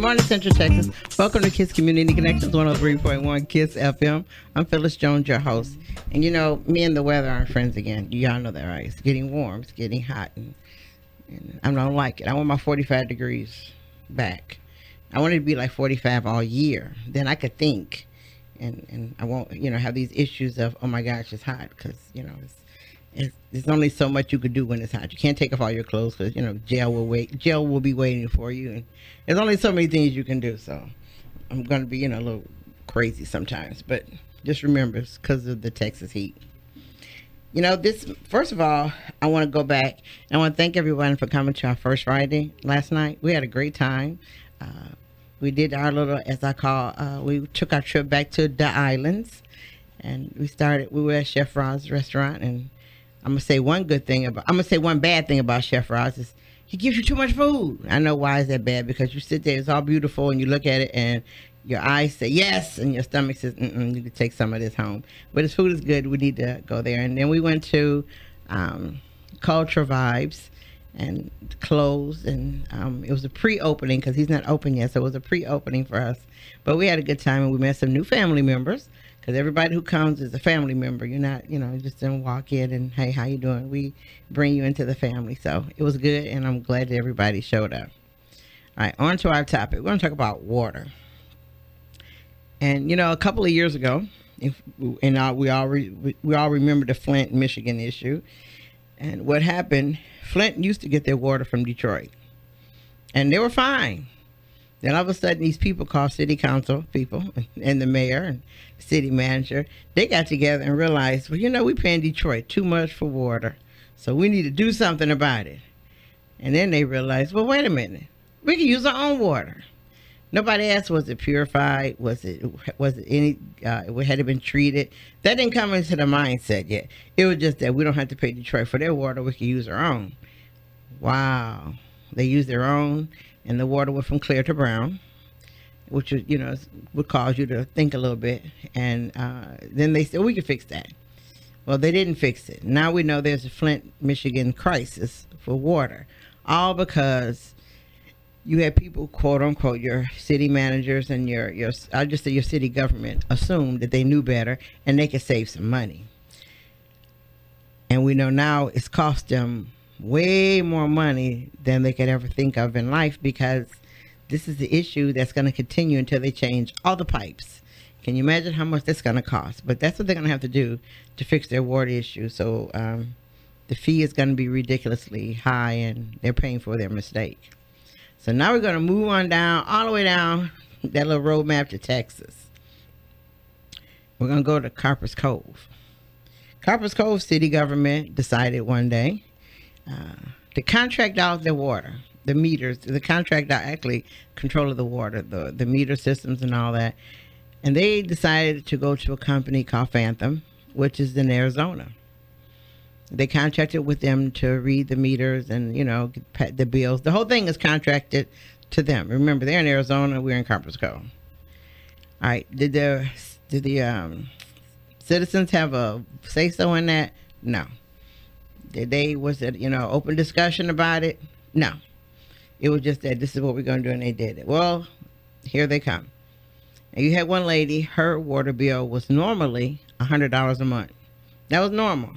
born in Central Texas. Welcome to Kiss Community Connections 103.1 Kiss FM. I'm Phyllis Jones, your host. And you know, me and the weather aren't friends again. Y'all know that, right? It's getting warm. It's getting hot. And I don't like it. I want my 45 degrees back. I want it to be like 45 all year. Then I could think. And I won't, have these issues of, oh my gosh, it's hot. Because, there's only so much you could do when it's hot. You can't take off all your clothes because, jail will be waiting for you. And there's only so many things you can do. So I'm going to be, a little crazy sometimes. But just remember, it's because of the Texas heat. First of all, I want to go back. And I want to thank everyone for coming to our first Friday last night. We had a great time. We did our little, as I call, we took our trip back to the islands. And we were at Chef Rod's restaurant. And I'm going to say one bad thing about Chef Rod's is he gives you too much food. I know why is that bad, because you sit there, it's all beautiful, and you look at it, and your eyes say yes, and your stomach says, you can take some of this home. But his food is good. We need to go there. And then we went to Culture Vibes and closed, and it was a pre-opening because he's not open yet, so it was a pre-opening for us. But we had a good time, and we met some new family members. Because everybody who comes is a family member. You're not, just didn't walk in and, hey, how you doing? We bring you into the family. So it was good, and I'm glad that everybody showed up. All right, on to our topic. We're going to talk about water. And, a couple of years ago, we all remember the Flint, Michigan issue. And what happened, Flint used to get their water from Detroit. And they were fine. Then all of a sudden, these people called city council people and the mayor and city manager, they got together and realized, well, we're paying Detroit too much for water, so we need to do something about it. And then they realized, well, wait a minute, we can use our own water. Nobody asked, was it purified? Was it any? Had it been treated? That didn't come into the mindset yet. It was just that we don't have to pay Detroit for their water. We can use our own. Wow, they used their own. And the water went from clear to brown, which is, would cause you to think a little bit. And then they said, we can fix that. Well, they didn't fix it. Now we know there's a Flint, Michigan crisis for water, all because you had people, quote unquote, your city managers and I'll just say your city government assumed that they knew better and they could save some money. And we know now it's cost them way more money than they could ever think of in life, because this is the issue that's going to continue until they change all the pipes. Can you imagine how much that's going to cost? But that's what they're going to have to do to fix their water issue. So the fee is going to be ridiculously high, and they're paying for their mistake. So now we're going to move on down, all the way down that little roadmap to Texas. We're going to go to Copper's Cove. Copper's Cove city government decided one day to contract out the water, the meters, the contract out actually control of the water, the meter systems and all that. And they decided to go to a company called Phantom, which is in Arizona. They contracted with them to read the meters and, the bills. The whole thing is contracted to them. Remember, they're in Arizona, we're in Copper's Cove. All right, did the citizens have a say-so in that? No. Was it, open discussion about it? No. It was just that this is what we're going to do, and they did it. Well, here they come. And you had one lady, her water bill was normally $100 a month. That was normal.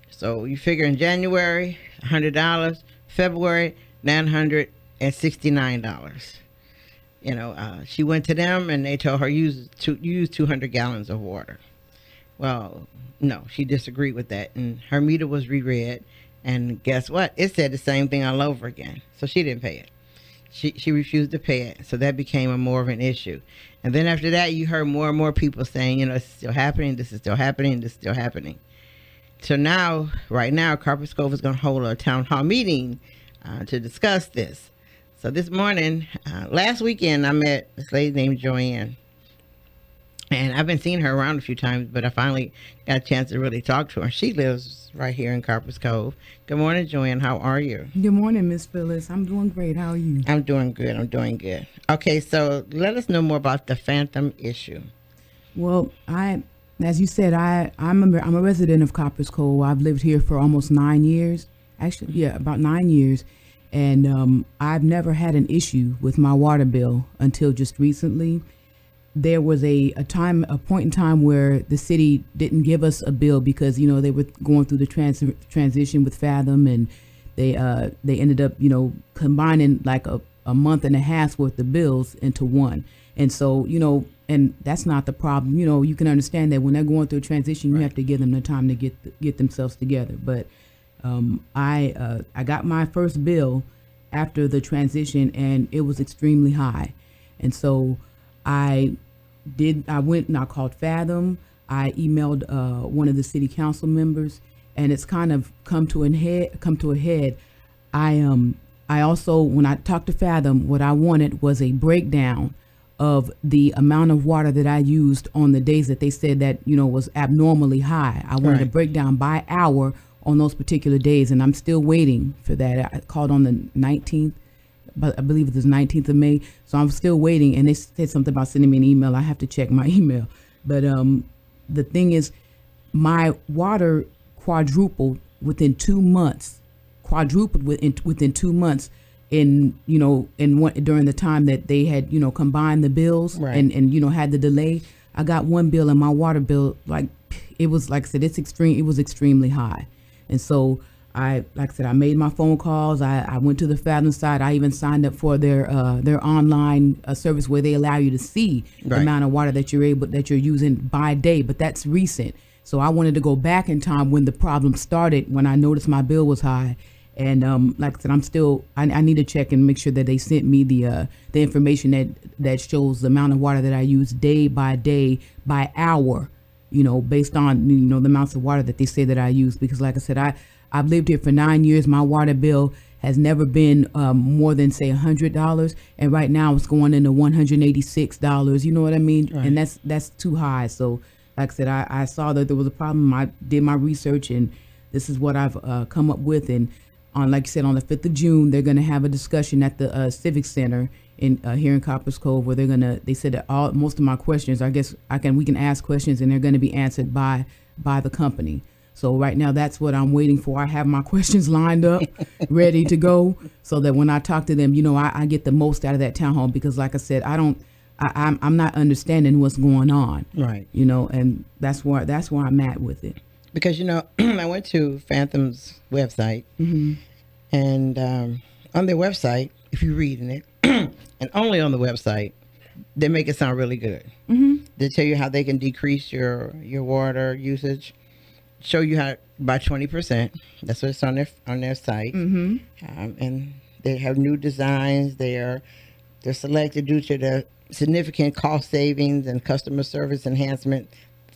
So you figure in January, $100, February, $969. She went to them and they told her use 200 gallons of water. Well, no, she disagreed with that, and her meter was reread, and guess what? It said the same thing all over again. So she didn't pay it. She refused to pay it, so that became more of an issue. And then after that, you heard more and more people saying, it's still happening, this is still happening, this is still happening. So now, right now, Copper's Cove is going to hold a town hall meeting to discuss this. So this morning, last weekend, I met this lady named Joanne. And I've been seeing her around a few times, but I finally got a chance to really talk to her. She lives right here in Copper's Cove. Good morning, Joanne. How are you? Good morning, Miss Phyllis. I'm doing great. How are you? I'm doing good. Okay, so let us know more about the Phantom issue. Well, as you said, I'm a resident of Copper's Cove. I've lived here for almost 9 years. Actually, yeah, about 9 years. And I've never had an issue with my water bill until just recently. There was a point in time where the city didn't give us a bill because, you know, they were going through the transition with Fathom, and they ended up, you know, combining like a month and a half worth of bills into one. And so, you know, and that's not the problem. You know, you can understand that when they're going through a transition, you have to give them the time to get themselves together. But I got my first bill after the transition, and it was extremely high. And so I went and I called Fathom. I emailed one of the city council members, and it's kind of come to a head. I also, when I talked to Fathom, what I wanted was a breakdown of the amount of water that I used on the days that they said that, you know, was abnormally high. I wanted a breakdown by hour on those particular days, and I'm still waiting for that. I called on the 19th, but I believe it was 19th of May. So I'm still waiting, and they said something about sending me an email. I have to check my email. But the thing is, my water quadrupled within 2 months. Within 2 months, during the time that they had, you know, combined the bills and you know, had the delay. I got one bill, and my water bill, like, it was, like I said, it was extremely high. And so I made my phone calls. I went to the Fathom site. I even signed up for their online service where they allow you to see the amount of water that you're using by day. But that's recent. So I wanted to go back in time when the problem started, when I noticed my bill was high. And like I said, I need to check and make sure that they sent me the information that shows the amount of water that I use day by hour, you know, based on, you know, the amounts of water that they say that I use. Because like I said, I've lived here for 9 years. My water bill has never been more than, say, $100, and right now it's going into $186. You know what I mean? Right. And that's too high. So like I said, I saw that there was a problem. I did my research, and this is what I've come up with. And like you said, on the 5th of June, they're going to have a discussion at the Civic Center here in Copper's Cove, where they said that most of my questions, I guess we can ask questions, and they're going to be answered by the company. So right now, that's what I'm waiting for. I have my questions lined up, ready to go, so that when I talk to them, you know, I get the most out of that town hall. Because like I said, I'm not understanding what's going on. Right. You know, and that's where I'm at with it. Because, you know, I went to Fathom's website, and on their website, if you read in it, and only on the website, they make it sound really good. They tell you how they can decrease your water usage, show you how by 20%. That's what's on their site. And they have new designs. They're selected due to the significant cost savings and customer service enhancement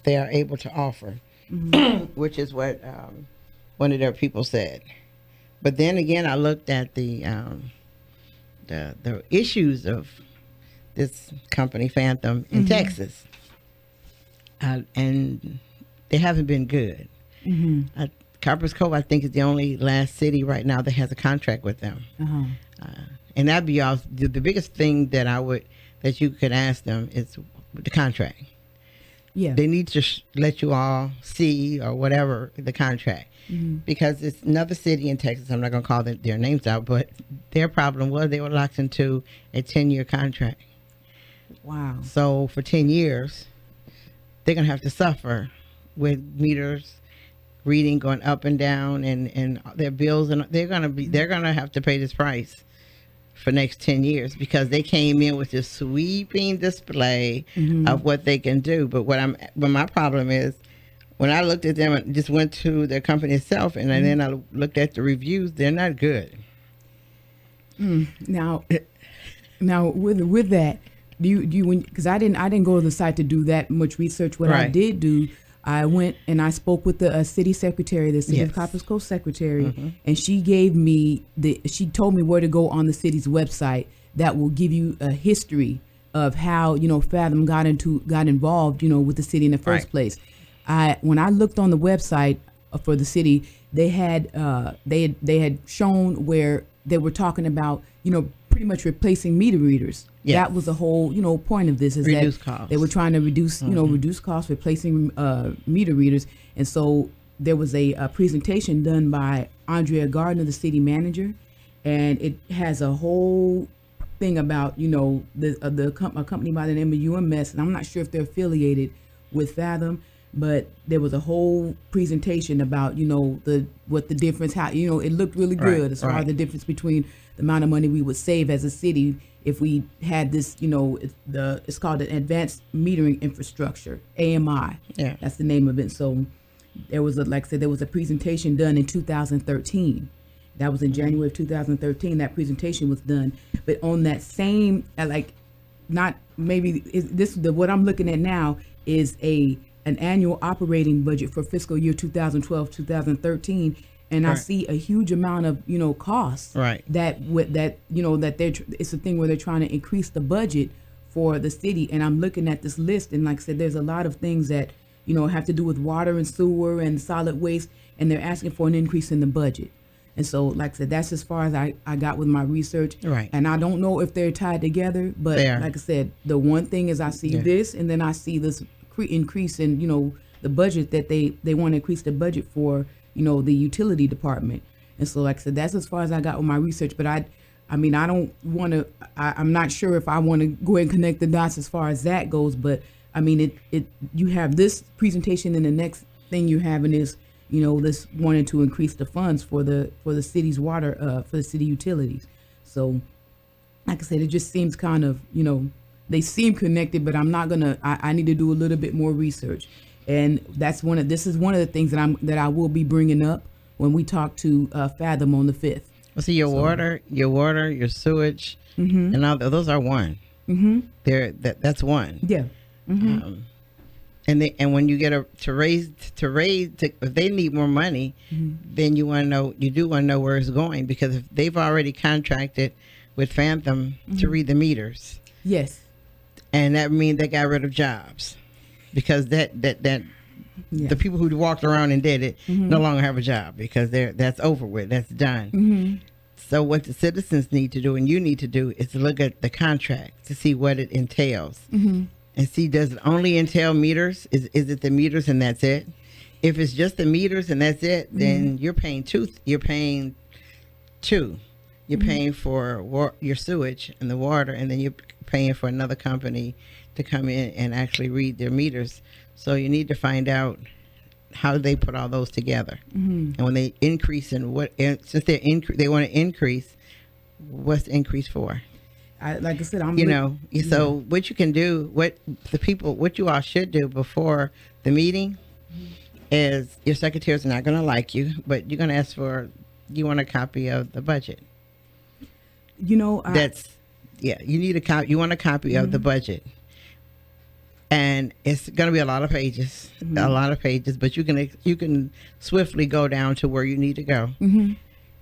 they are able to offer. Which is what one of their people said. But then again, I looked at the issues of this company, Fathom, in Texas, and they haven't been good. Copper's Cove, I think, is the only last city right now that has a contract with them. And that'd be the biggest thing that you could ask them is the contract. Yeah, they need to let you all see or whatever the contract, because it's another city in Texas. I'm not going to call their names out, but their problem was they were locked into a 10-year contract. Wow! So for 10 years, they're going to have to suffer with meters reading going up and down, and their bills, and they're going to have to pay this price for next 10 years because they came in with this sweeping display of what they can do. But but my problem is, when I looked at them and just went to their company itself, and then I looked at the reviews, they're not good. Now with that, do you because I didn't go to the site to do that much research. What I did do, I went and I spoke with the city secretary, the city of Copper's Cove secretary, and she told me where to go on the city's website that will give you a history of how, you know, Fathom got involved, you know, with the city in the first place. When I looked on the website for the city, they had shown where they were talking about, you know, pretty much replacing meter readers. That was the whole, you know, point of this, is reduce that costs. They were trying to reduce, you know, reduce costs, replacing meter readers. And so there was a presentation done by Andrea Gardner, the city manager, and it has a whole thing about, you know, a company by the name of UMS, and I'm not sure if they're affiliated with Fathom, but there was a whole presentation about, you know, what the difference, how, you know, it looked really good as far as the difference between the amount of money we would save as a city if we had this, you know, it's called an advanced metering infrastructure, AMI. Yeah, that's the name of it. So there was like I said, there was a presentation done in 2013. That was in January of 2013. That presentation was done, but on that same, like, not maybe what I'm looking at now is an annual operating budget for fiscal year 2012-2013, and I see a huge amount of, you know, costs. That you know, that it's a thing where they're trying to increase the budget for the city, and I'm looking at this list, and like I said, there's a lot of things that, you know, have to do with water and sewer and solid waste, and they're asking for an increase in the budget. And so, like I said, that's as far as I got with my research. And I don't know if they're tied together, but like I said, the one thing is I see this, and then I see this increase in, you know, the budget that they want to increase the budget for, you know, the utility department. And so, like I said, that's as far as I got with my research. But I mean, I don't want to, I'm not sure if I want to go ahead and connect the dots as far as that goes. But I mean, you have this presentation, and the next thing you're having is, you know, this wanting to increase the funds for the city's water, for the city utilities. So, like I said, it just seems kind of, you know, they seem connected, but I'm not gonna. I need to do a little bit more research, and this is one of the things that I will be bringing up when we talk to Fathom on the 5th. Well, see, your water, your sewage, and all those are one. That's one. Yeah. And when you get if they need more money, then you do want to know where it's going, because if they've already contracted with Fathom to read the meters. Yes. And that means they got rid of jobs, because the people who walked around and did it no longer have a job, because that's over with, that's done. So what the citizens need to do, and you need to do, is to look at the contract to see what it entails. And see, does it only entail meters? Is it the meters and that's it? If it's just the meters and that's it, then you're paying two. You're paying for your sewage and the water, and then you're paying for another company to come in and actually read their meters. So you need to find out how they put all those together. And when they increase in since they want to increase, what's the increase for? Like I said, so what you can do, what you all should do before the meeting is, your secretaries are not going to like you, but you're going to ask you want a copy of the budget. You know, you need a copy. You want a copy of the budget, and it's going to be a lot of pages, but you can swiftly go down to where you need to go and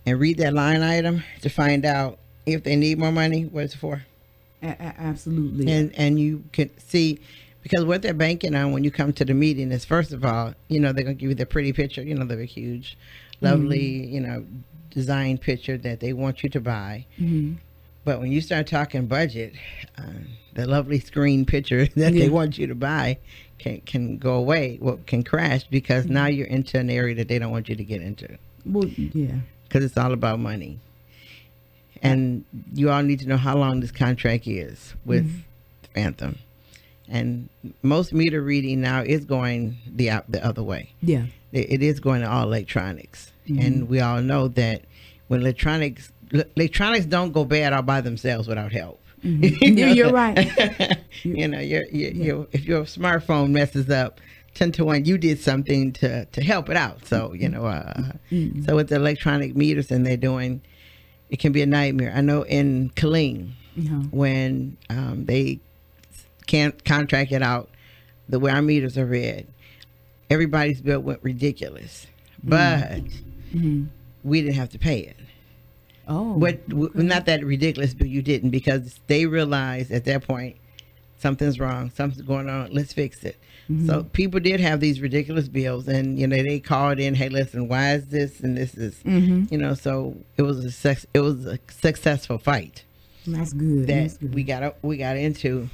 read that line item to find out if they need more money, what it's for. Absolutely. And you can see, because what they're banking on when you come to the meeting is, first of all, you know, they're going to give you the pretty picture, you know, the huge, lovely, you know, design picture that they want you to buy. But when you start talking budget, the lovely screen picture that they want you to buy can go away, can crash, because now you're into an area that they don't want you to get into. Well, yeah. Because it's all about money. And you all need to know how long this contract is with Fathom. And most meter reading now is going the other way. Yeah. It is going to all electronics. And we all know that when electronics don't go bad all by themselves without help. You're right. You know, if your smartphone messes up, 10 to 1, you did something to help it out. So, you know, so with the electronic meters and they're doing, it can be a nightmare. I know in Killeen, when they can't contract it out the way our meters are read, everybody's bill went ridiculous, but we didn't have to pay it. Not that ridiculous, but you didn't, because they realized at that point something's wrong, something's going on, let's fix it. So people did have these ridiculous bills, and you know, they called in, hey, listen, why is this and this is, you know, so it was a successful fight. That's good. We got into,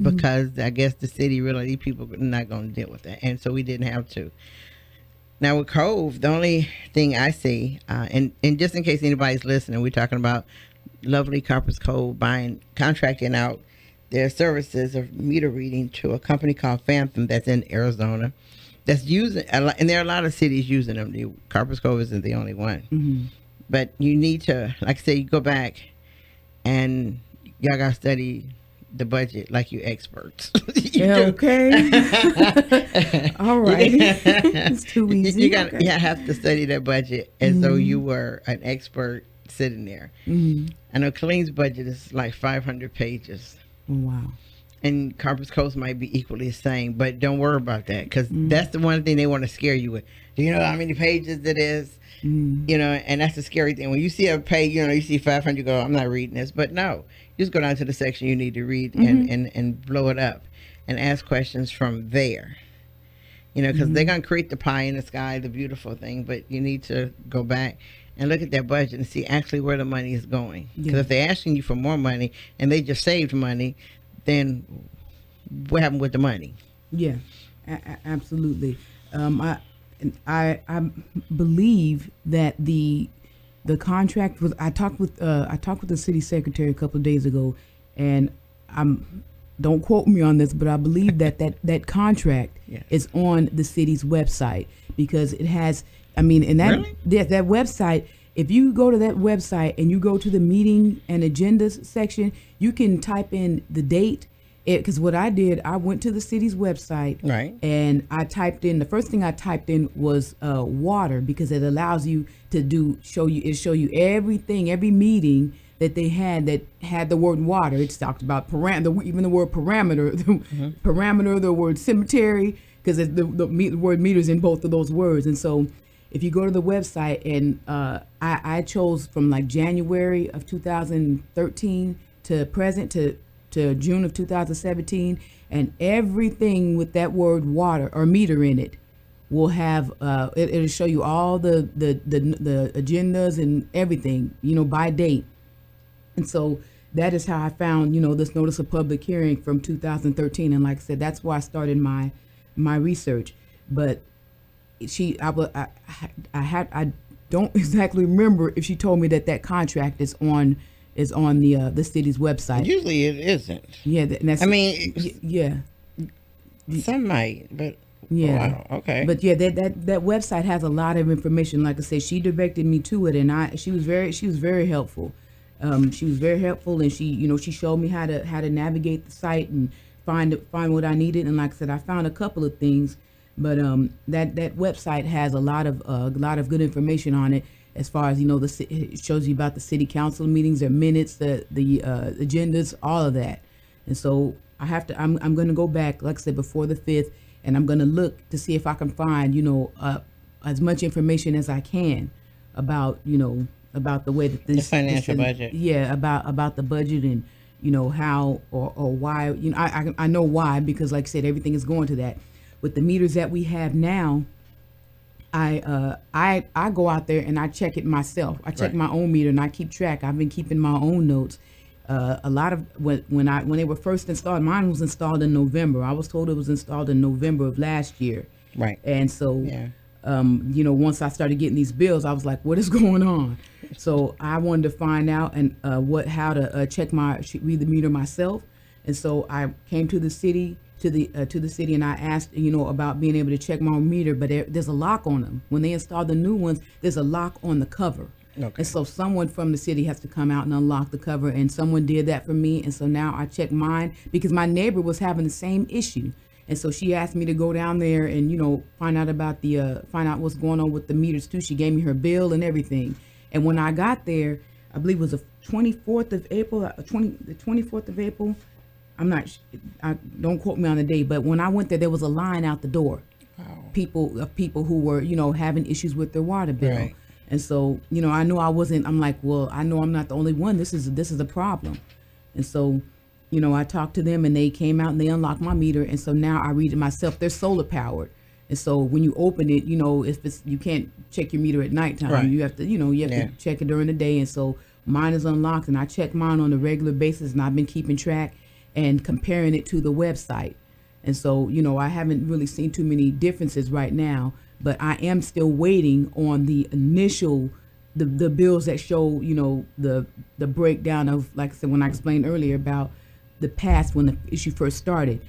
because I guess the city realized these people were not going to deal with that, and so we didn't have to. Now with Cove, the only thing I see, and just in case anybody's listening, we're talking about lovely Copper's Cove contracting out their services of meter reading to a company called Phantom that's in Arizona, that's using, and there are a lot of cities using them. Copper's Cove isn't the only one. Mm-hmm. But you need to, like I say, you go back and y'all got to study the budget like you experts. Okay. All right. It's too easy. You have to study that budget as though you were an expert sitting there. Mm-hmm. I know Killeen's budget is like 500 pages. Oh, wow. And Copper's Coast might be equally the same, but don't worry about that, because that's the one thing they want to scare you with. Do you know how many pages it is? You know, and that's the scary thing. When you see a page, you know, you see 500, you go, I'm not reading this. But no, you just go down to the section you need to read and blow it up and ask questions from there. You know, because they're going to create the pie in the sky, the beautiful thing, but you need to go back and look at their budget and see actually where the money is going. Because if they're asking you for more money and they just saved money, then what happened with the money? Yeah, absolutely. I believe that the contract was. I talked with the city secretary a couple of days ago, and don't quote me on this, but I believe that contract is on the city's website, because it has. I mean, and that that website. If you go to that website and you go to the meeting and agendas section, you can type in the date. Because what I did, I went to the city's website, and I typed in, the first thing I typed in was water, because it allows you to show you everything, every meeting that they had that had the word water. It's talked about even the word parameter, the word cemetery, because the word meters in both of those words. And so if you go to the website, and I chose from like January of 2013 to present to June of 2017, and everything with that word water or meter in it will have it'll show you all the agendas and everything, you know, by date. And so that is how I found, you know, this notice of public hearing from 2013. And like I said, that's why I started my research. But I don't exactly remember if she told me that contract is on the city's website. Usually it isn't. Yeah, that's. I mean, yeah. Some might, but yeah. Wow, okay. But yeah, that website has a lot of information. Like I said, she directed me to it, and she was very helpful. She was very helpful, and she showed me how to navigate the site and find what I needed. And like I said, I found a couple of things, but that website has a lot of good information on it. As far as, you know, it shows you about the city council meetings, their minutes, the agendas, all of that. And so I'm going to go back, like I said, before the 5th, and I'm going to look to see if I can find, you know, as much information as I can about, you know, about the way that the financial budget. Yeah, about the budget, and, you know, how or why. You know, I know why, because like I said, everything is going to that. With the meters that we have now, I go out there and I check it myself. I check my own meter and I keep track. I've been keeping my own notes. A lot of when they were first installed, mine was installed in November. I was told it was installed in November of last year. Right. And so, you know, once I started getting these bills, I was like, what is going on? So I wanted to find out and how to read the meter myself. And so I came to the city. To the city, and I asked, you know, about being able to check my own meter, but there's a lock on them. When they install the new ones, there's a lock on the cover. Okay. And so someone from the city has to come out and unlock the cover, and someone did that for me. And so now I check mine, because my neighbor was having the same issue. And so she asked me to go down there and, you know, find out what's going on with the meters too. She gave me her bill and everything. And when I got there, I believe it was the 24th of April. Don't quote me on the day, but when I went there was a line out the door. Wow. People who were, you know, having issues with their water bill. Right. And so, you know, I'm like, well, I know I'm not the only one. This is a problem. And so, you know, I talked to them, and they came out and they unlocked my meter. And so now I read it myself. They're solar powered. And so when you open it, you know, you can't check your meter at nighttime. Right. You have to check it during the day. And so mine is unlocked, and I check mine on a regular basis, and I've been keeping track and comparing it to the website. And so, you know, I haven't really seen too many differences right now, but I am still waiting on the initial, the bills that show, you know, the breakdown of, like I said, when I explained earlier about the past when the issue first started,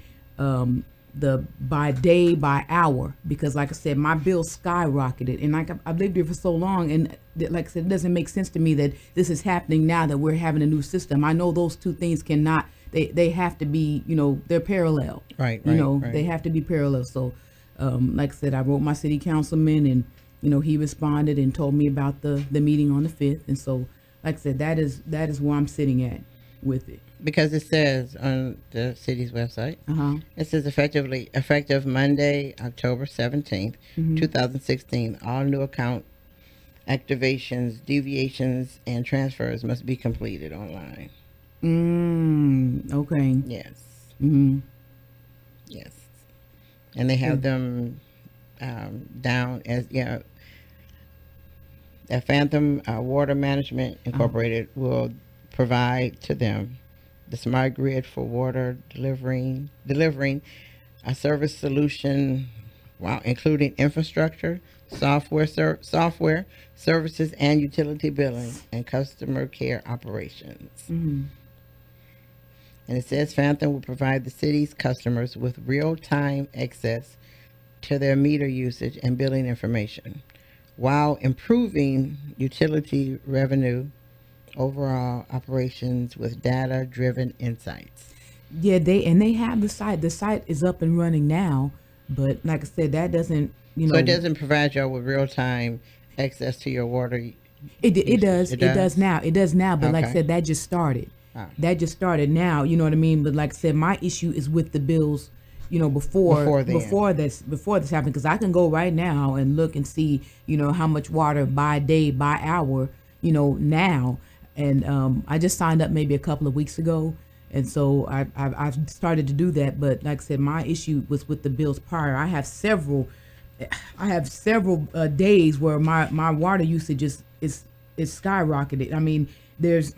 the by day, by hour, because like I said, my bill skyrocketed, and I've lived here for so long, and like I said, it doesn't make sense to me that this is happening now that we're having a new system. I know those two things cannot, they have to be, you know, they're parallel. Right. You know, they have to be parallel. So, like I said, I wrote my city councilman, and you know, he responded and told me about the meeting on the 5th, and so, like I said, that is where I'm sitting at with it. Because it says on the city's website, it says effective Monday, October 17th, 2016, all new account activations, deviations, and transfers must be completed online. Okay. Yes. Yes. And they have them down as, that Phantom Water Management Incorporated will provide to them the smart grid for water delivering a service solution, including infrastructure, software, services, and utility billing and customer care operations. And it says Phantom will provide the city's customers with real-time access to their meter usage and billing information, while improving utility revenue, overall operations with data-driven insights. Yeah, they have the site. The site is up and running now, but like I said, that doesn't, you know. So it doesn't provide y'all with real-time access to your water. It does. It does now. It does now. But like I said, that just started. That just started now. You know what I mean? But like I said, my issue is with the bills. You know, before this happened, because I can go right now and look and see, you know, how much water by day, by hour, you know, now. And I just signed up maybe a couple of weeks ago, and so I've started to do that. But like I said, my issue was with the bills prior. I have several days where my water usage is skyrocketed. I mean, there's,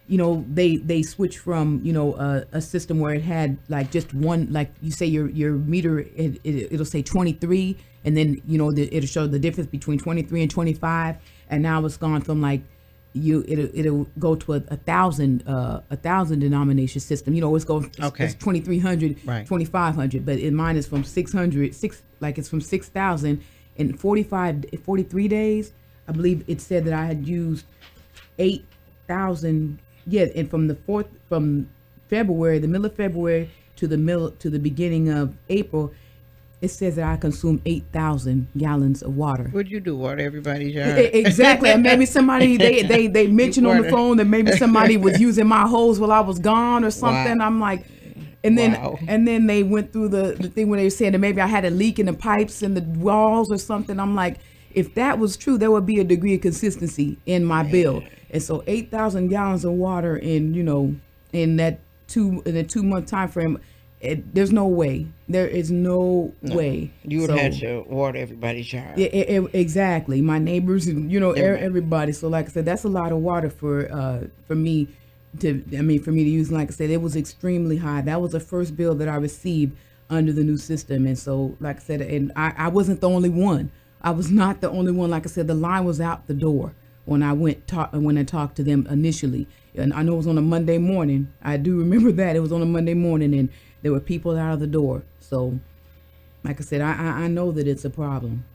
you know, they switched from, you know, a system where it had like just one, like you say your meter, it'll say 23, and then, you know, it'll show the difference between 23 and 25, and now it's gone from like, it'll go to a thousand denomination system. You know, it's 2,300, 2,500, but in mine is from 600, it's from 6,000 and 43 days. I believe it said that I had used 8,000. Yeah, and from February, the middle of February to the beginning of April, it says that I consume 8,000 gallons of water. What'd you do? Water everybody's yard? Exactly. And maybe somebody, they mentioned on the phone that maybe somebody was using my hose while I was gone or something. Wow. I'm like, and then they went through the thing where they were saying that maybe I had a leak in the pipes and the walls or something. I'm like, if that was true, there would be a degree of consistency in my bill. And so 8,000 gallons of water in, you know, in a 2-month time frame, there's no way. There is no way. You would have to water everybody's yard. Exactly. My neighbors and, you know, everybody. So like I said, that's a lot of water for me to use. Like I said, it was extremely high. That was the first bill that I received under the new system. And so, like I said, and I wasn't the only one. I was not the only one. Like I said, the line was out the door when I talked to them initially. And I know it was on a Monday morning. I do remember that. It was on a Monday morning, and there were people out of the door. So, like I said, I know that it's a problem.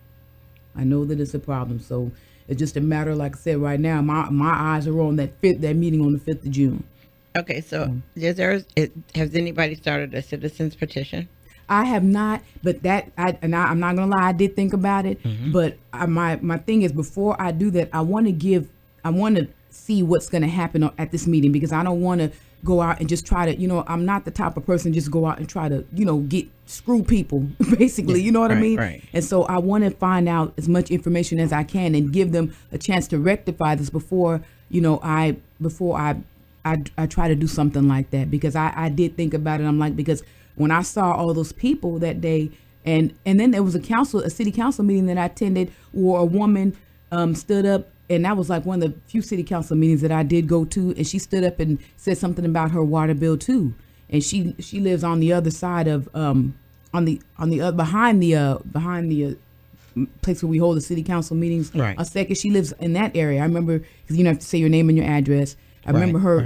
I know that it's a problem. So it's just a matter, like I said, right now, my eyes are on that meeting on the 5th of June. Okay, so has anybody started a citizens petition? I have not, but I'm not gonna lie, I did think about it. But my thing is, before I do that, I want to see what's gonna happen at this meeting, because I don't want to go out and just try to, you know, I'm not the type of person just go out and try to, you know, screw people, basically, you know what I mean? Right. And so I want to find out as much information as I can and give them a chance to rectify this before, you know, I try to do something like that, because I did think about it. I'm like, because when I saw all those people that day, and then there was a city council meeting that I attended where a woman stood up, and that was like one of the few city council meetings that I did go to, and she stood up and said something about her water bill too. And she lives on the other side of behind the place where we hold the city council meetings. Right. A second, she lives in that area. I remember, because you don't have to say your name and your address. I remember her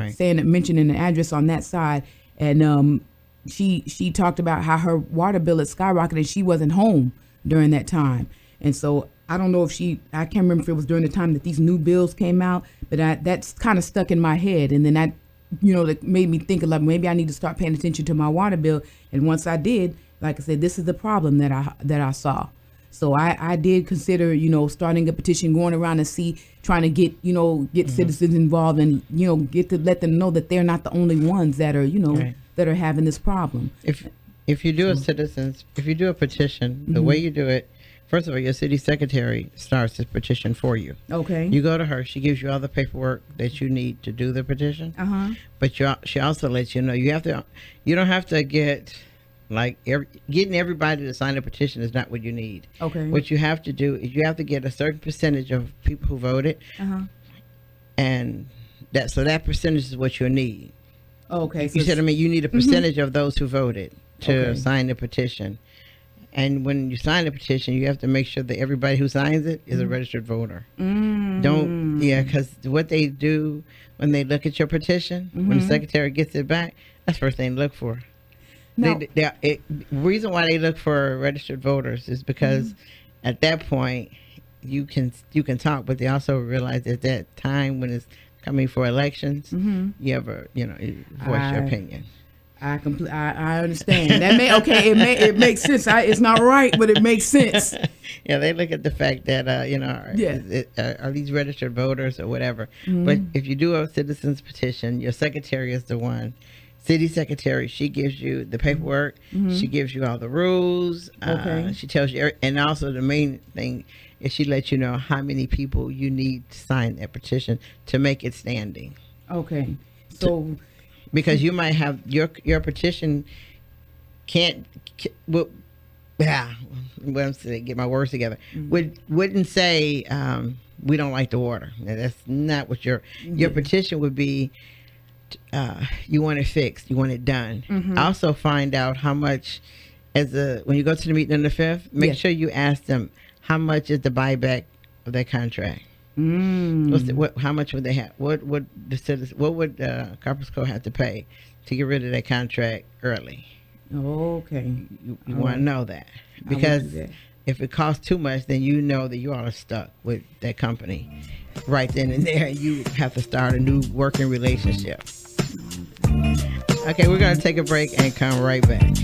mentioning the address on that side, and she talked about how her water bill had skyrocketed and she wasn't home during that time. And so I don't know if I can't remember if it was during the time that these new bills came out, but that's kind of stuck in my head. And then that made me think, like, maybe I need to start paying attention to my water bill. And once I did, like I said, this is the problem that I saw. So I did consider, starting a petition, going around and trying to get citizens involved, and, get to let them know that they're not the only ones that are, that are having this problem. If you do a petition, the way you do it, first of all, your city secretary starts this petition for you. Okay. You go to her. She gives you all the paperwork that you need to do the petition. But she also lets you know you don't have to get, like, getting everybody to sign a petition is not what you need. Okay. What you have to do is you have to get a certain percentage of people who voted, and that percentage is what you need. Okay. You said, you need a percentage of those who voted to sign the petition. And when you sign a petition, you have to make sure that everybody who signs it is a registered voter. Because what they do when they look at your petition, when the secretary gets it back, that's the first thing they look for. The reason why they look for registered voters is because at that point you can talk, but they also realize at that time when it's coming for elections, you ever voice your opinion. I understand. It makes sense. It's not right, but it makes sense. Yeah, they look at the fact that are these registered voters or whatever. But if you do a citizen's petition, your secretary is the one. City secretary, she gives you the paperwork. She gives you all the rules. She tells you, and also the main thing is she lets you know how many people you need to sign that petition to make it standing. Okay, so because you might have your petition can't. Get my words together. Wouldn't say we don't like the water. Now, that's not what your petition would be. You want it fixed, you want it done. Also find out how much, when you go to the meeting on the 5th, make sure you ask them how much is the buyback of their contract. How much would they have? What would Carpus Co have to pay to get rid of their contract early? Okay. You want to know that, because if it costs too much, then you know that you are stuck with that company right then and there. You have to start a new working relationship. Okay, we're going to take a break and come right back.